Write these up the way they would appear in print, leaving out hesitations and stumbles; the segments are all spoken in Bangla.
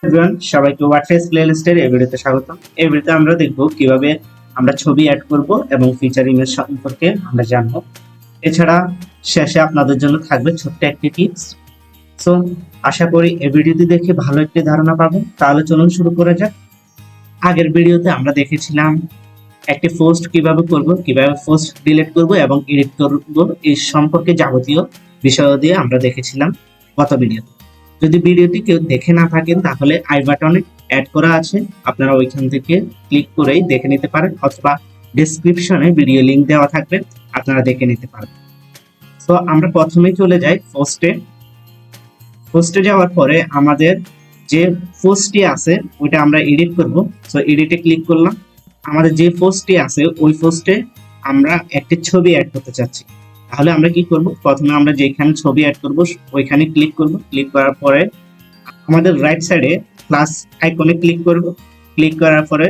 এভরিওয়ান, সবাইকে ওয়ার্ডপ্রেস প্লেলিস্টের এই ভিডিওতে স্বাগতম। এই ভিডিওতে আমরা দেখব কিভাবে আমরা ছবি অ্যাড করব এবং ফিচার ইমেজ সম্পর্কে আমরা জানব। এছাড়া শেষে আপনাদের জন্য থাকবে ছোট্ট একটি টিপস। সো আশা করি এই ভিডিওটি দেখে ভালো একটি ধারণা পাবেন। তাহলে চলুন শুরু করা যাক। আগের ভিডিওতে আমরা দেখেছিলাম একটি পোস্ট কিভাবে করব, কিভাবে পোস্ট ডিলিট করব এবং এডিট করব, এই সম্পর্কে যাবতীয় বিষয় দিয়ে আমরা দেখেছিলাম গত ভিডিওতে। যদি ভিডিওটি কেউ দেখে না থাকেন তাহলে আই বাটনে অ্যাড করা আছে, আপনারা ওইখান থেকে ক্লিক করেই দেখে নিতে পারেন, অথবা ডেসক্রিপশনে ভিডিও লিংক দেওয়া থাকবে, আপনারা দেখে নিতে পারেন। তো আমরা প্রথমেই চলে যাই পোস্টে যাওয়ার পরে আমাদের যে পোস্টটি আছে ওইটা আমরা এডিট করব। সো এডিটে ক্লিক করলাম। আমাদের যে পোস্টটি আছে ওই পোস্টে আমরা একটি ছবি অ্যাড করতে চাচ্ছি। তাহলে আমরা কি করব, প্রথমে আমরা যেখানে ছবি অ্যাড করব ওইখানে ক্লিক করব। ক্লিক করার পরে আমাদের রাইট সাইডে প্লাস আইকনে ক্লিক করব। ক্লিক করার পরে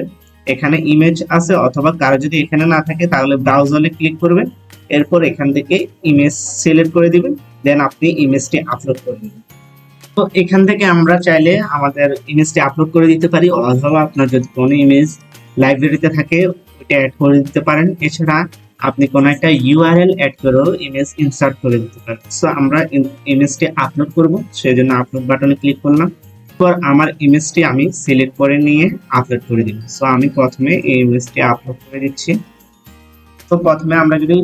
এখানে ইমেজ আছে, অথবা কারো যদি এখানে না থাকে তাহলে ব্রাউজারে ক্লিক করবেন। এরপর এখান থেকে ইমেজ সিলেক্ট করে দিবেন, দেন আপনি ইমেজটি আপলোড করে দিবেন। তো এখান থেকে আমরা চাইলে আমাদের ইমেজটি আপলোড করে দিতে পারি, অথবা আপনার যদি কোনো ইমেজ লাইব্রেরিতে থাকে ওইটা অ্যাড করে দিতে পারেন। এছাড়া আপনি কোনো একটা ইউআরএল অ্যাড করেও ইমেজ ইনসার্ট করে দিতে পারেন। সো আমরা ইমেজটি আপলোড করব, সেই জন্য আপলোড বাটনে ক্লিক করলাম। পর আমার ইমেজটি আমি সিলেক্ট করে নিয়ে আপলোড করে দিব। সো আমি প্রথমে এই ইমেজটি আপলোড করে দিচ্ছি। তো প্রথমে আমরা যদি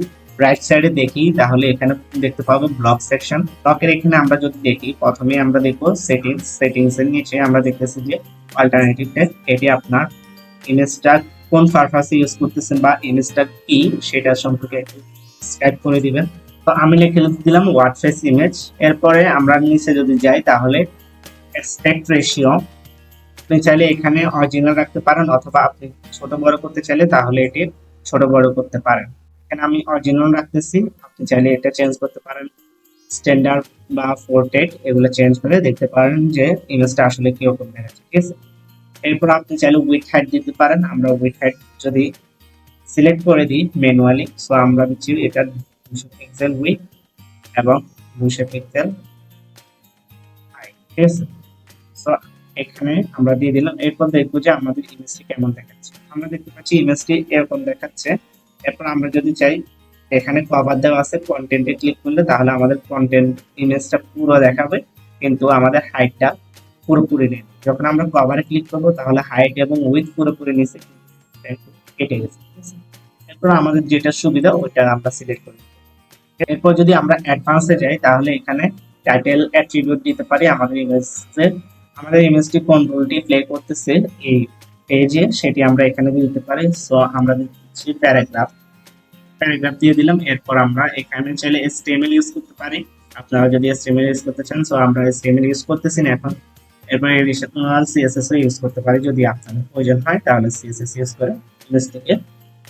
রাইট সাইডে দেখি তাহলে এখানে দেখতে পাবো ব্লক সেকশন। ব্লকের এখানে আমরা যদি দেখি, প্রথমে আমরা দেখবো সেটিংস এর নিচে আমরা দেখতেছি যে অল্টারনেটিভ টেক্সট। এটি আপনার ইমেজটা কোন পারপাসে ইউজ করতেছেন বা ইমেজটা কি সেটা সম্পর্কে টাইপ করে দিবেন। তো আমি লিখে দিলাম ওয়ার্ডপ্রেস ইমেজ। এরপরে আমরা নিচে যদি যাই তাহলে অ্যাসপেক্ট রেশিও, আপনি চাইলে এখানে অরিজিনাল রাখতে পারেন, অথবা আপনি ছোট বড় করতে চাইলে তাহলে এটি ছোট বড় করতে পারেন। এখানে আমি অরিজিনাল রাখতেছি, আপনি চাইলে এটা চেঞ্জ করতে পারেন। স্ট্যান্ডার্ড বা পোর্ট্রেট এগুলো চেঞ্জ করে দেখতে পারেন যে ইমেজটা আসলে কিরকম দেখাচ্ছে, ঠিক আছে। এরপর আপনি চাইলে উইথ হাইট দিতে পারেন। আমরা উইথ হাইট যদি সিলেক্ট করে দিই ম্যানুয়ালি, সো আমরা দিচ্ছি এটা 200 পিক্সেল উইথ এবং 200 পিক্সেল হাইট, ঠিক আছে। সো এখানে আমরা দিয়ে দিলাম। এরপর দেখবো যে আমাদের ইমেজটি কেমন দেখাচ্ছে। আমরা দেখতে পাচ্ছি ইমেজটি এরকম দেখাচ্ছে। এরপর আমরা যদি চাই, এখানে কভার দেওয়া আছে, কন্টেন্টে ক্লিক করলে তাহলে আমাদের কন্টেন্ট ইমেজটা পুরো দেখাবে, কিন্তু আমাদের হাইটটা পুরোপুরি নেই। যখন আমরা কভারে ক্লিক করবো তাহলে হাইট এবং উইথ পুরোপুরি নিচে কেটে গেছে। এরপর আমাদের যেটা সুবিধা ওইটা আমরা সিলেক্ট করি। এরপর যদি আমরা অ্যাডভান্সে যাই তাহলে এখানে টাইটেল অ্যাট্রিবিউট দিতে পারি আমাদের ইমেজের। আমাদের ইমেজটি কোন রোলটি প্লে করতেছে এই পেজে সেটি আমরা এখানে দিতে পারি। সো আমরা দিচ্ছি প্যারাগ্রাফ দিয়ে দিলাম। এরপর আমরা এখানে চাইলে HTML ইউজ করতে পারি, আপনারা যদি HTML ইউজ করতে চান। সো আমরা HTML ইউজ করতেছি না এখন। এরপর এডিশনাল CSS ইউজ করতে পারি, যদি আপনাদের প্রয়োজন হয় তাহলে CSS ইউজ করে ইমেজটিকে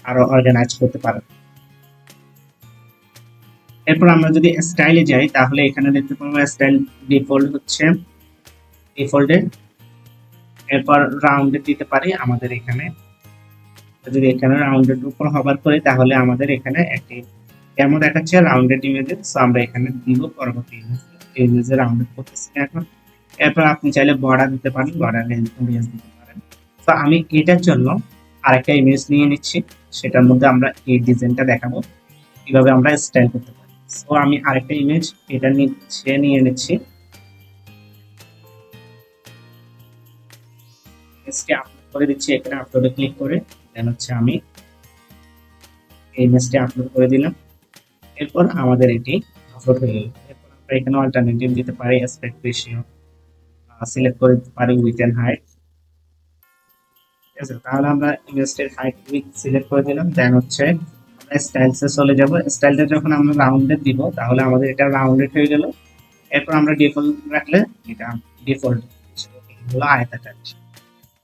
আরো অর্গানাইজ করতে পারেন। এরপর আমরা যদি স্টাইলে যাই তাহলে এখানে দেখতে পাবো স্টাইল ডিফল্ট হচ্ছে ডিফল্টে। এরপর রাউন্ডেড দিতে পারি আমাদের এখানে। যদি এখানে রাউন্ডেড উপর হবার করি তাহলে আমাদের এখানে একটি কেমন দেখাচ্ছে রাউন্ডেড ইমেজেস। সো আমরা এখানে দিব পরবর্তী ইমেজে রাউন্ডেড করতেছি এখন। এরপর আপনি চাইলে বর্ডার দিতে পারেন, বর্ডার ইমেজ দিতে পারেন। তো আমি এটার জন্য আরেকটা ইমেজ নিয়ে নিচ্ছি, সেটার মধ্যে আমরা এই ডিজাইনটা দেখাবো কিভাবে আমরা স্টাইল করতে পারি। সো আমি আরেকটা ইমেজ এটা নিয়ে নিচ্ছি। ইমেজটি আপলোড করে দিচ্ছি, এখানে আপলোডে ক্লিক করে দেন হচ্ছে আমি এই ইমেজটি আপলোড করে দিলাম। এরপর আমাদের এটি আপলোড হয়ে গেল। এরপর আমরা এখানে অল্টারনেটিভ দিতে পারি, অ্যাসপেক্ট রেশিও সিলেক্ট করে দিতে পারি, উইথ এন্ড হাইট, ঠিক আছে। তাহলে আমরা ইমেজটির হাইট উইথ সিলেক্ট করে দিলাম। দেন হচ্ছে আমরা স্টাইলসে চলে যাব। স্টাইলটা যখন আমরা রাউন্ডেড দিব তাহলে আমাদের এটা রাউন্ডেড হয়ে গেল। এরপর আমরা ডিফল্ট রাখলে এটা ডিফল্ট হলো আয়তাকার।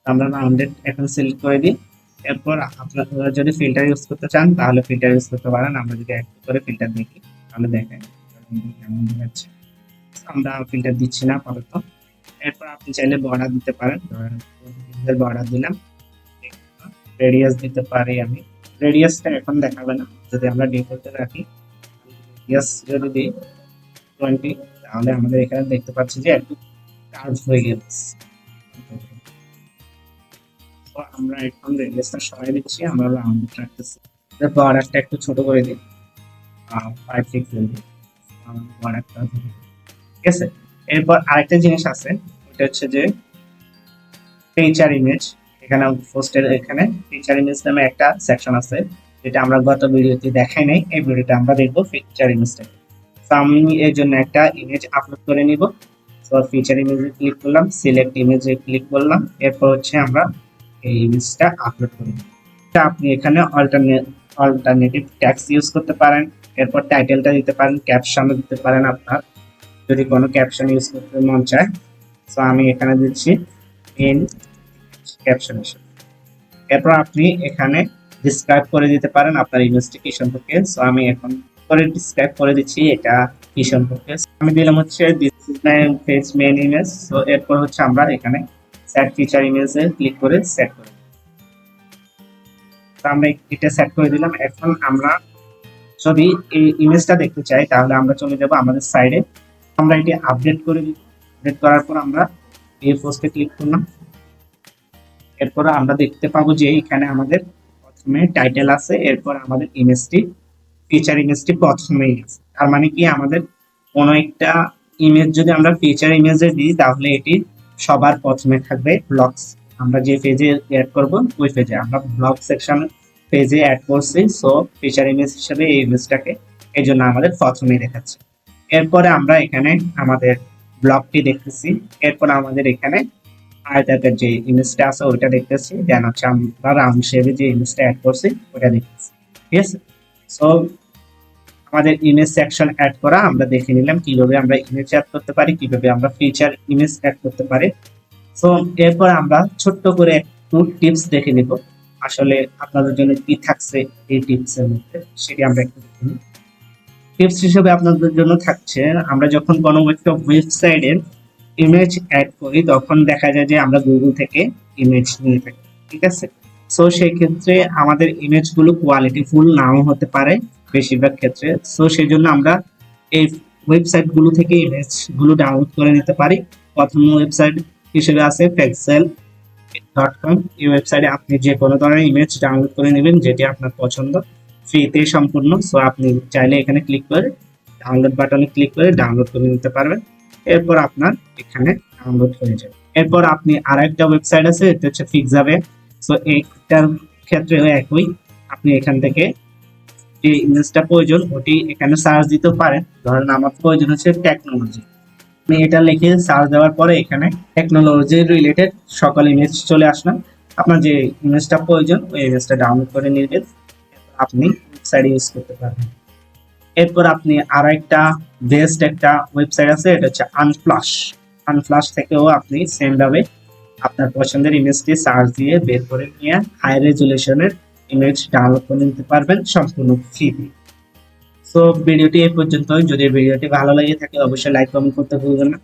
আমরা রাউন্ডেড এখন সিলেক্ট করে দিই। এরপর আপনারা যদি ফিল্টার ইউজ করতে চান তাহলে ফিল্টার ইউজ করতে পারেন। আমরা যদি অ্যাড করে ফিল্টার দেখি তাহলে দেখেন কেমন দেখাচ্ছে। আমরা ফিল্টার দিচ্ছি না আপাতত। এরপর আপনি চাইলে বর্ডার দিতে পারেন, বর্ডার দিলাম। রেডিয়াস দিতে পারি আমি, রেডিয়াসটা এখন দেখাবে না, যদি আমরা ডিফল্টে রাখি রেডিয়াস যদি দিই 20 তাহলে আমাদের এখানে দেখতে পাচ্ছি যে একটু কার্ভ হয়ে গেছে। তো আমরা এখন রেডিয়াসটা সরাই দিচ্ছি, আমরা রাউন্ড রাখতেছি। বর্ডারটা একটু ছোট করে দিই, 5 পিক্সেল দিই বর্ডারটা, ঠিক আছে। এরপর আরেকটা জিনিস আছে, ওটা হচ্ছে যে ফিচার ইমেজ। এখানে পোস্টের এখানে ফিচার ইমেজ নামে একটা সেকশন আছে, যেটা আমরা গত ভিডিওতে দেখাই নাই, এই ভিডিওতে আমরা দেখবো ফিচার ইমেজটা। তো আমি এর জন্য একটা ইমেজ আপলোড করে নিব। তো ফিচার ইমেজে ক্লিক করলাম, সিলেক্ট ইমেজে ক্লিক করলাম, এরপর হচ্ছে আমরা এই ইমেজটা আপলোড করি। আপনি এখানে অল্টারনেটিভ ট্যাক্স ইউজ করতে পারেন, এরপর টাইটেলটা দিতে পারেন, ক্যাপশনও দিতে পারেন আপনার যদি কোনো ক্যাপশন ইউজ করতে মন চায়। তো আমি এখানে দিচ্ছি ইন ক্যাপশন হিসেবে। এরপর আপনি এখানে ডিসক্রাইব করে দিতে পারেন আপনার ইমেজটি কি সম্পর্কে। সো আমি এখন করে ডিসক্রাইব করে দিচ্ছি এটা কি সম্পর্কে। আমি দিলাম হচ্ছে this is my page main image. So এরপর হচ্ছে আমরা এখানে সেট ফিচার ইমেজে ক্লিক করে সেট করে, তো আমরা এটা সেট করে দিলাম। এখন আমরা যদি এই ইমেজটা দেখতে চাই তাহলে আমরা চলে যাব আমাদের সাইডে, আমরা এটি আপডেট করে দিব। আপডেট করার পর আমরা এই পোস্টে ক্লিক করলাম, এরপর আমরা দেখতে পাবো যে এখানে আমাদের প্রথমে টাইটেল আছে, এরপর আমাদের ইমেজটি ফিচার ইমেজটি প্রথমেই আছে। তার মানে কি আমাদের কোনো একটা ইমেজ যদি আমরা ফিচার ইমেজে দিই তাহলে এটি সবার প্রথমে থাকবে ব্লগস। আমরা যে পেজে অ্যাড করব ওই পেজে আমরা ব্লগ সেকশন পেজে অ্যাড করছি, সো ফিচার ইমেজ হিসেবে এই ইমেজটাকে এই জন্য আমাদের প্রথমেই দেখাচ্ছে। এরপরে আমরা এখানে আমাদের ব্লগটি দেখতেছি, এরপর আমাদের এখানে আয়তাকার যে ইমেজটা আছে ওইটা দেখতেছি, দেন হচ্ছে আমরা রাউন্ড শেপে যে ইমেজটা অ্যাড করছি ওটা দেখতেছি, ঠিক আছে। সো আমাদের ইমেজ সেকশন অ্যাড করা আমরা দেখে নিলাম, কিভাবে আমরা ইমেজ অ্যাড করতে পারি, কিভাবে আমরা ফিচার ইমেজ অ্যাড করতে পারি। সো এরপর আমরা ছোট্ট করে একটু টিপস দেখে নিব, আসলে আপনাদের জন্য কি থাকছে এই টিপসের মধ্যে সেটি আমরা একটু দেখে নিই। টিপস হিসেবে আপনাদের জন্য থাকছে, আমরা যখন কোনো একটা ওয়েবসাইটের ইমেজ অ্যাড করি তখন দেখা যায় যে আমরা গুগল থেকে ইমেজ নিয়ে থাকি, ঠিক আছে। সো সেই ক্ষেত্রে আমাদের ইমেজগুলো কোয়ালিটিফুল নাও হতে পারে বেশিরভাগ ক্ষেত্রে। সো সেই জন্য আমরা এই ওয়েবসাইটগুলো থেকে ইমেজগুলো ডাউনলোড করে নিতে পারি। প্রথম ওয়েবসাইট হিসেবে আছে pexel.com। এই ওয়েবসাইটে আপনি যে কোনো ধরনের ইমেজ ডাউনলোড করে নেবেন যেটি আপনার পছন্দ, ফ্রিতে সম্পূর্ণ। সো আপনি চাইলে এখানে ক্লিক করে ডাউনলোড বাটনে ক্লিক করে ডাউনলোড করে নিতে পারবেন, এরপর আপনার এখানে ডাউনলোড হয়ে যাবে। এরপর আপনি আরেকটা ওয়েবসাইট আছে, এটা হচ্ছে ফিক্সাবে। সো এইটার ক্ষেত্রে একই, আপনি এখান থেকে যে ইমেজটা প্রয়োজন ওটি এখানে সার্চ দিতে পারেন। ধরেন আমার প্রয়োজন হচ্ছে টেকনোলজি, আমি এটা লিখে সার্চ দেওয়ার পরে এখানে টেকনোলজি রিলেটেড সকল ইমেজ চলে আসলাম। আপনার যে ইমেজটা প্রয়োজন ওই ইমেজটা ডাউনলোড করে নেবেন, আপনি ওয়েবসাইট ইউজ করতে পারবেন। এরপর আপনি আরো একটা বেস্ট একটা ওয়েবসাইট আছে, এটা হচ্ছে আনফ্লাশ থেকেও আপনি সেম ভাবে আপনার পছন্দের ইমেজটি সার্চ দিয়ে বের করে নিয়ে হাই রেজুলেশনের ইমেজ ডাউনলোড করে নিতে পারবেন সম্পূর্ণ ফ্রিতে। সো ভিডিওটি এই পর্যন্তই। যদি ভিডিওটি ভালো লাগে থাকে অবশ্যই লাইক কমেন্ট করতে ভুলবেন না।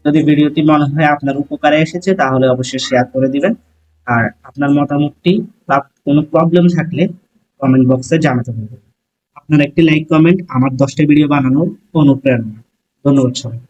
যদি ভিডিওটি মনে হয় আপনার উপকারে এসেছে তাহলে অবশ্যই শেয়ার করে দিবেন, আর আপনার মতামতটি বা কোনো প্রবলেম থাকলে কমেন্ট বক্সে জানাতে পারবেন। আপনার একটি লাইক কমেন্ট আমার 10টা ভিডিও বানানোর অনুপ্রেরণা। ধন্যবাদ সবাই।